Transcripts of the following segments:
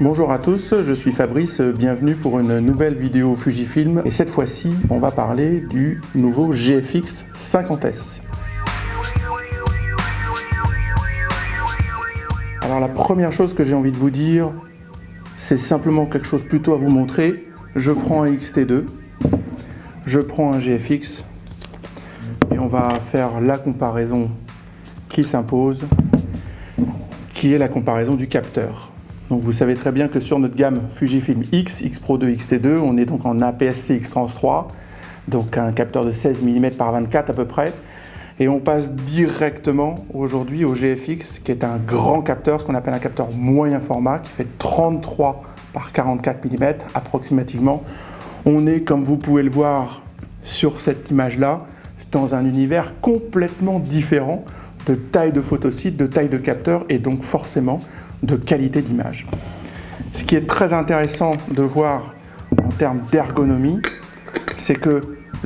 Bonjour à tous, je suis Fabrice, bienvenue pour une nouvelle vidéo Fujifilm et cette fois-ci on va parler du nouveau GFX 50S. Alors la première chose que j'ai envie de vous dire, c'est simplement quelque chose plutôt à vous montrer. Je prends un X-T2, je prends un GFX et on va faire la comparaison qui s'impose, qui est la comparaison du capteur. Donc vous savez très bien que sur notre gamme Fujifilm X, X Pro 2, X-T2, on est donc en APS-C X-Trans 3, donc un capteur de 16 mm par 24 à peu près. Et on passe directement aujourd'hui au GFX, qui est un grand capteur, ce qu'on appelle un capteur moyen format, qui fait 33 par 44 mm approximativement. On est, comme vous pouvez le voir sur cette image-là, dans un univers complètement différent de taille de photosite, de taille de capteur et donc forcément de qualité d'image. Ce qui est très intéressant de voir en termes d'ergonomie, c'est que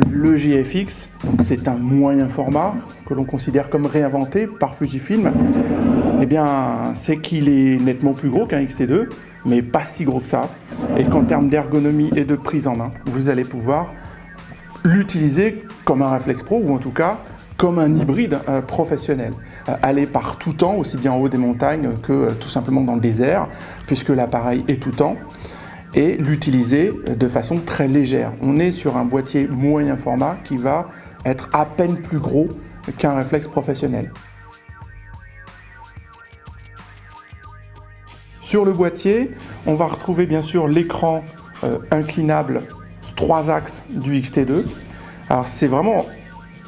le GFX, c'est un moyen format que l'on considère comme réinventé par Fujifilm, eh bien, c'est qu'il est nettement plus gros qu'un X-T2, mais pas si gros que ça, et qu'en termes d'ergonomie et de prise en main, vous allez pouvoir l'utiliser comme un réflexe pro, ou en tout cas comme un hybride professionnel. Aller par tout temps, aussi bien en haut des montagnes que tout simplement dans le désert, puisque l'appareil est tout temps, et l'utiliser de façon très légère. On est sur un boîtier moyen format qui va être à peine plus gros qu'un réflexe professionnel. Sur le boîtier, on va retrouver bien sûr l'écran inclinable 3 axes du X-T2. Alors c'est vraiment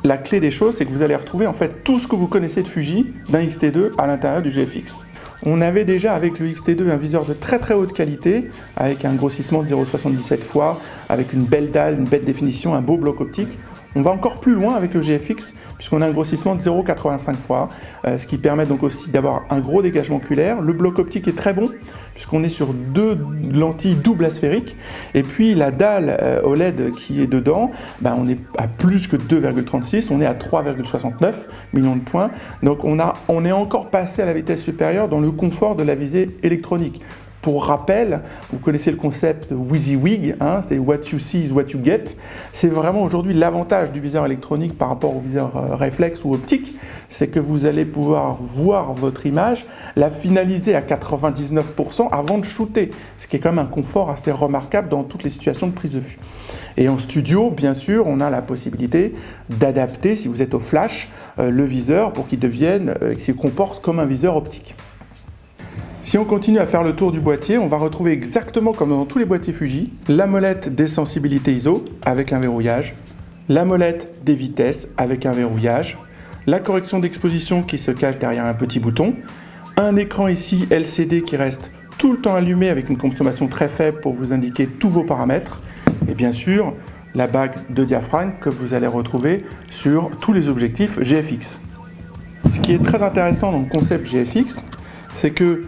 la clé des choses, c'est que vous allez retrouver en fait tout ce que vous connaissez de Fuji d'un X-T2 à l'intérieur du GFX. On avait déjà avec le X-T2 un viseur de très haute qualité, avec un grossissement de 0,77 fois, avec une belle dalle, une belle définition, un beau bloc optique. On va encore plus loin avec le GFX, puisqu'on a un grossissement de 0,85 fois, ce qui permet donc aussi d'avoir un gros dégagement oculaire. Le bloc optique est très bon, puisqu'on est sur 2 lentilles double asphériques, et puis la dalle OLED qui est dedans, on est à plus que 2,36, on est à 3,69 millions de points, donc on est encore passé à la vitesse supérieure dans le confort de la visée électronique. Pour rappel, vous connaissez le concept WYSIWYG, c'est what you see is what you get. C'est vraiment aujourd'hui l'avantage du viseur électronique par rapport au viseur réflexe ou optique, c'est que vous allez pouvoir voir votre image, la finaliser à 99% avant de shooter, ce qui est quand même un confort assez remarquable dans toutes les situations de prise de vue. Et en studio, bien sûr, on a la possibilité d'adapter, si vous êtes au flash, le viseur pour qu'il se comporte comme un viseur optique. Si on continue à faire le tour du boîtier, on va retrouver exactement comme dans tous les boîtiers Fuji, la molette des sensibilités ISO avec un verrouillage, la molette des vitesses avec un verrouillage, la correction d'exposition qui se cache derrière un petit bouton, un écran ici LCD qui reste tout le temps allumé avec une consommation très faible pour vous indiquer tous vos paramètres, et bien sûr la bague de diaphragme que vous allez retrouver sur tous les objectifs GFX. Ce qui est très intéressant dans le concept GFX, c'est que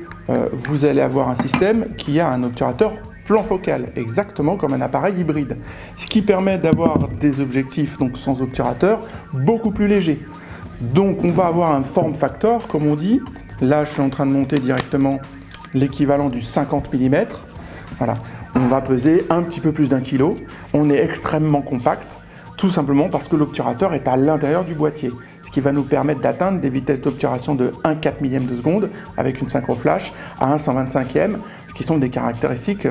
vous allez avoir un système qui a un obturateur plan focal, exactement comme un appareil hybride, ce qui permet d'avoir des objectifs donc sans obturateur beaucoup plus légers. Donc on va avoir un form factor, comme on dit. Là, je suis en train de monter directement l'équivalent du 50 mm. Voilà, on va peser un petit peu plus d'1 kg. On est extrêmement compact, tout simplement parce que l'obturateur est à l'intérieur du boîtier, ce qui va nous permettre d'atteindre des vitesses d'obturation de 1/4 millième de seconde avec une synchro flash à 1/125e, ce qui sont des caractéristiques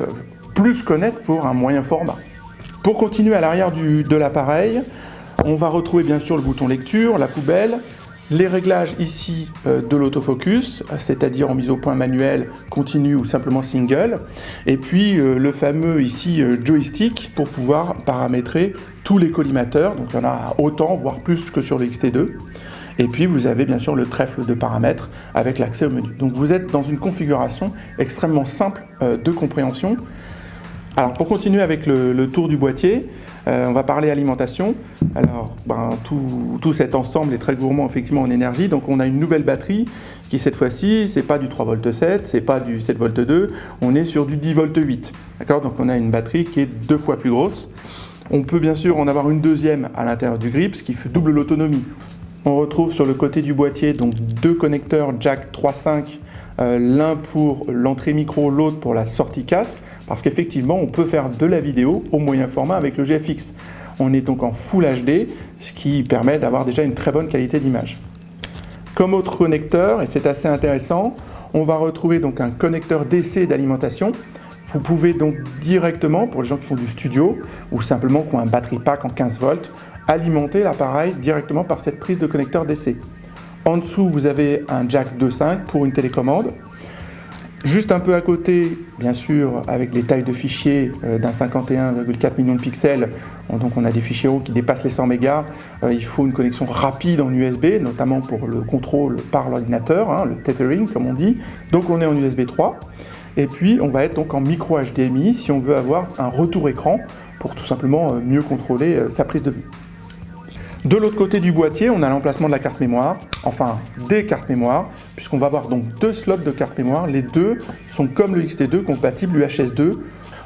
plus qu'honnêtes pour un moyen format. Pour continuer à l'arrière de l'appareil, on va retrouver bien sûr le bouton lecture, la poubelle, les réglages ici de l'autofocus, c'est-à-dire en mise au point manuel, continu ou simplement single, et puis le fameux ici joystick pour pouvoir paramétrer tous les collimateurs, donc il y en a autant, voire plus que sur le X-T2. Et puis vous avez bien sûr le trèfle de paramètres avec l'accès au menu. Donc vous êtes dans une configuration extrêmement simple de compréhension. Alors pour continuer avec le tour du boîtier, on va parler alimentation. Alors tout cet ensemble est très gourmand effectivement en énergie, donc on a une nouvelle batterie qui cette fois-ci, c'est pas du 3,7 V, c'est pas du 7,2 V, on est sur du 10,8 V. D'accord, donc on a une batterie qui est 2 fois plus grosse. On peut bien sûr en avoir une deuxième à l'intérieur du grip, ce qui double l'autonomie. On retrouve sur le côté du boîtier donc deux connecteurs jack 3.5, l'un pour l'entrée micro, l'autre pour la sortie casque, parce qu'effectivement on peut faire de la vidéo au moyen format avec le GFX. On est donc en Full HD, ce qui permet d'avoir déjà une très bonne qualité d'image. Comme autre connecteur, et c'est assez intéressant, on va retrouver donc un connecteur DC d'alimentation. Vous pouvez donc directement, pour les gens qui font du studio ou simplement qui ont un battery pack en 15 volts, alimenter l'appareil directement par cette prise de connecteur DC. En dessous, vous avez un jack 2.5 pour une télécommande. Juste un peu à côté, bien sûr, avec les tailles de fichiers d'un 51,4 millions de pixels, donc on a des fichiers RAW qui dépassent les 100 mégas. Il faut une connexion rapide en USB, notamment pour le contrôle par l'ordinateur, le tethering comme on dit. Donc on est en USB 3. Et puis on va être donc en micro HDMI si on veut avoir un retour écran pour tout simplement mieux contrôler sa prise de vue. De l'autre côté du boîtier, on a l'emplacement de la carte mémoire, enfin des cartes mémoire, puisqu'on va avoir donc deux slots de carte mémoire. Les deux sont comme le XT2 compatibles UHS-2.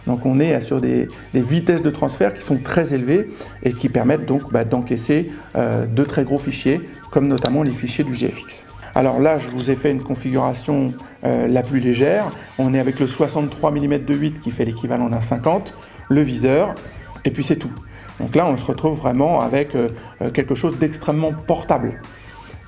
Donc on est sur des vitesses de transfert qui sont très élevées et qui permettent donc d'encaisser de très gros fichiers, comme notamment les fichiers du GFX. Alors là, je vous ai fait une configuration la plus légère. On est avec le 63 mm de 8 qui fait l'équivalent d'un 50, le viseur, et puis c'est tout. Donc là, on se retrouve vraiment avec quelque chose d'extrêmement portable.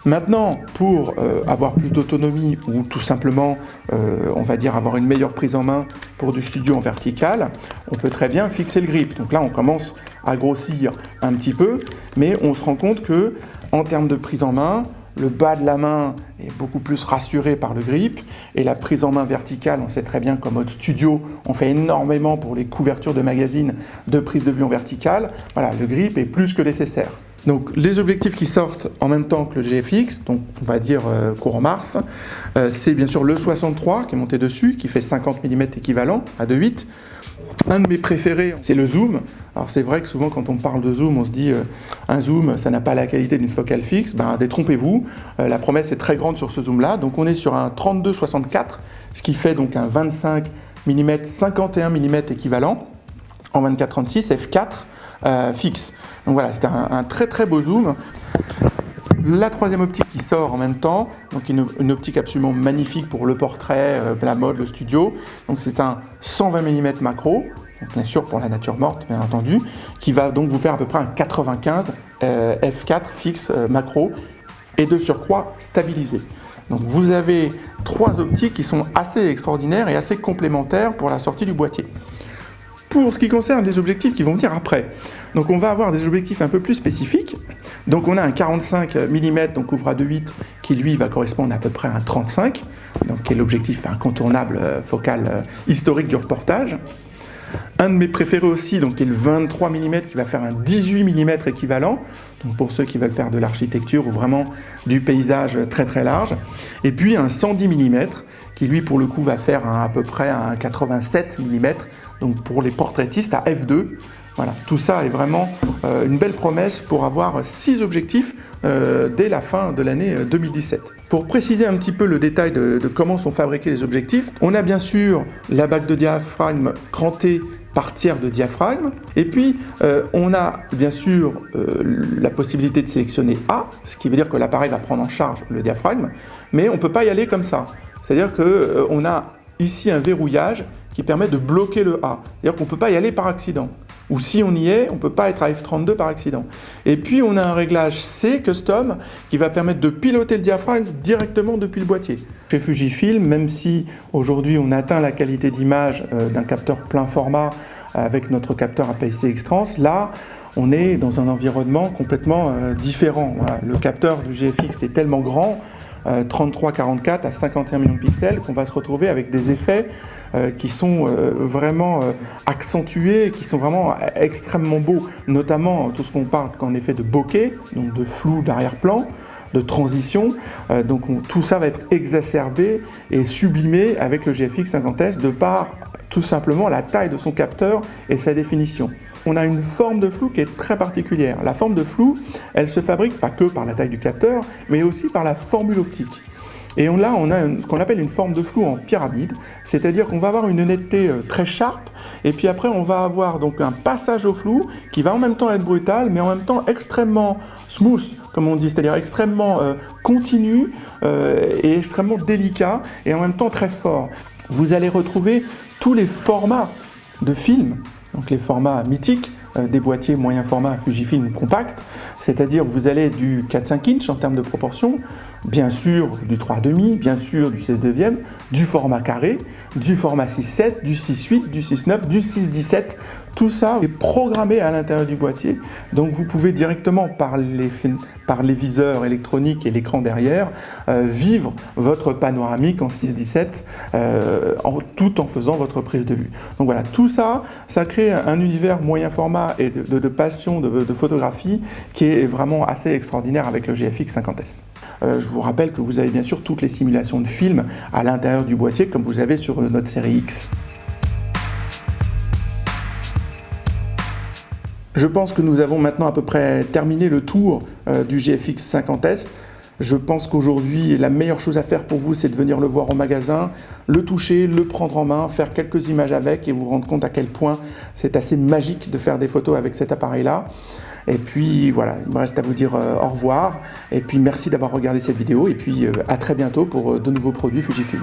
Maintenant, pour avoir plus d'autonomie ou tout simplement, on va dire, avoir une meilleure prise en main pour du studio en vertical, on peut très bien fixer le grip. Donc là, on commence à grossir un petit peu, mais on se rend compte que, en termes de prise en main, le bas de la main est beaucoup plus rassuré par le grip et la prise en main verticale, on sait très bien qu'en mode studio, on fait énormément pour les couvertures de magazines de prise de vue en verticale. Voilà, le grip est plus que nécessaire. Donc les objectifs qui sortent en même temps que le GFX, donc on va dire courant mars, c'est bien sûr le 63 qui est monté dessus, qui fait 50 mm équivalent à 2.8. Un de mes préférés, c'est le zoom. Alors c'est vrai que souvent quand on parle de zoom, on se dit un zoom, ça n'a pas la qualité d'une focale fixe. Détrompez-vous, la promesse est très grande sur ce zoom-là. Donc on est sur un 32-64, ce qui fait donc un 25 mm, 51 mm équivalent en 24-36 f4 fixe. Donc voilà, c'est un très très beau zoom. La troisième optique qui sort en même temps, donc une optique absolument magnifique pour le portrait, la mode, le studio. Donc c'est un 120 mm macro, donc bien sûr pour la nature morte bien entendu, qui va donc vous faire à peu près un 95 f4 fixe macro et de surcroît stabilisé. Donc vous avez trois optiques qui sont assez extraordinaires et assez complémentaires pour la sortie du boîtier. Pour ce qui concerne les objectifs qui vont venir après, donc on va avoir des objectifs un peu plus spécifiques. Donc on a un 45 mm, donc ouvre à 2.8, qui lui va correspondre à peu près à un 35, donc qui est l'objectif incontournable focal historique du reportage. Un de mes préférés aussi, donc qui est le 23 mm, qui va faire un 18 mm équivalent, donc pour ceux qui veulent faire de l'architecture ou vraiment du paysage très très large. Et puis un 110 mm, qui lui pour le coup va faire à peu près un 87 mm, donc pour les portraitistes à f2. Voilà, tout ça est vraiment une belle promesse pour avoir 6 objectifs dès la fin de l'année 2017. Pour préciser un petit peu le détail de comment sont fabriqués les objectifs, on a bien sûr la bague de diaphragme crantée par tiers de diaphragme, et puis on a bien sûr la possibilité de sélectionner A, ce qui veut dire que l'appareil va prendre en charge le diaphragme, mais on ne peut pas y aller comme ça. C'est-à-dire qu'on a ici un verrouillage qui permet de bloquer le A, c'est-à-dire qu'on ne peut pas y aller par accident. Ou si on y est, on ne peut pas être à F32 par accident. Et puis on a un réglage C custom qui va permettre de piloter le diaphragme directement depuis le boîtier. Chez Fujifilm, même si aujourd'hui on atteint la qualité d'image d'un capteur plein format avec notre capteur APS-C X-Trans, là on est dans un environnement complètement différent. Voilà. Le capteur du GFX est tellement grand, 33-44 à 51 millions de pixels, qu'on va se retrouver avec des effets qui sont vraiment accentués, qui sont vraiment extrêmement beaux, notamment tout ce qu'on parle en effet de bokeh, donc de flou d'arrière-plan, de transition, donc tout ça va être exacerbé et sublimé avec le GFX 50S de par tout simplement la taille de son capteur et sa définition. On a une forme de flou qui est très particulière. La forme de flou, elle se fabrique pas que par la taille du capteur, mais aussi par la formule optique. Et là, on a ce qu'on appelle une forme de flou en pyramide, c'est-à-dire qu'on va avoir une netteté très sharp, et puis après on va avoir donc un passage au flou qui va en même temps être brutal, mais en même temps extrêmement smooth, comme on dit, c'est-à-dire extrêmement continu et extrêmement délicat, et en même temps très fort. Vous allez retrouver tous les formats de films, donc les formats mythiques, des boîtiers moyen format Fujifilm compact, c'est-à-dire vous allez du 4-5 inch en termes de proportion, bien sûr du 3,5, bien sûr du 16/9, du format carré, du format 6.7, du 6.8, du 6.9, du 6.17, tout ça est programmé à l'intérieur du boîtier, donc vous pouvez directement par les viseurs électroniques et l'écran derrière vivre votre panoramique en 6.17 tout en faisant votre prise de vue. Donc voilà, tout ça, ça crée un univers moyen format et de passion de photographie qui est vraiment assez extraordinaire avec le GFX 50S. Je vous rappelle que vous avez bien sûr toutes les simulations de films à l'intérieur du boîtier comme vous avez sur notre série X. Je pense que nous avons maintenant à peu près terminé le tour du GFX 50S. Je pense qu'aujourd'hui, la meilleure chose à faire pour vous, c'est de venir le voir au magasin, le toucher, le prendre en main, faire quelques images avec et vous rendre compte à quel point c'est assez magique de faire des photos avec cet appareil-là. Et puis voilà, il me reste à vous dire au revoir et puis merci d'avoir regardé cette vidéo et puis à très bientôt pour de nouveaux produits Fujifilm.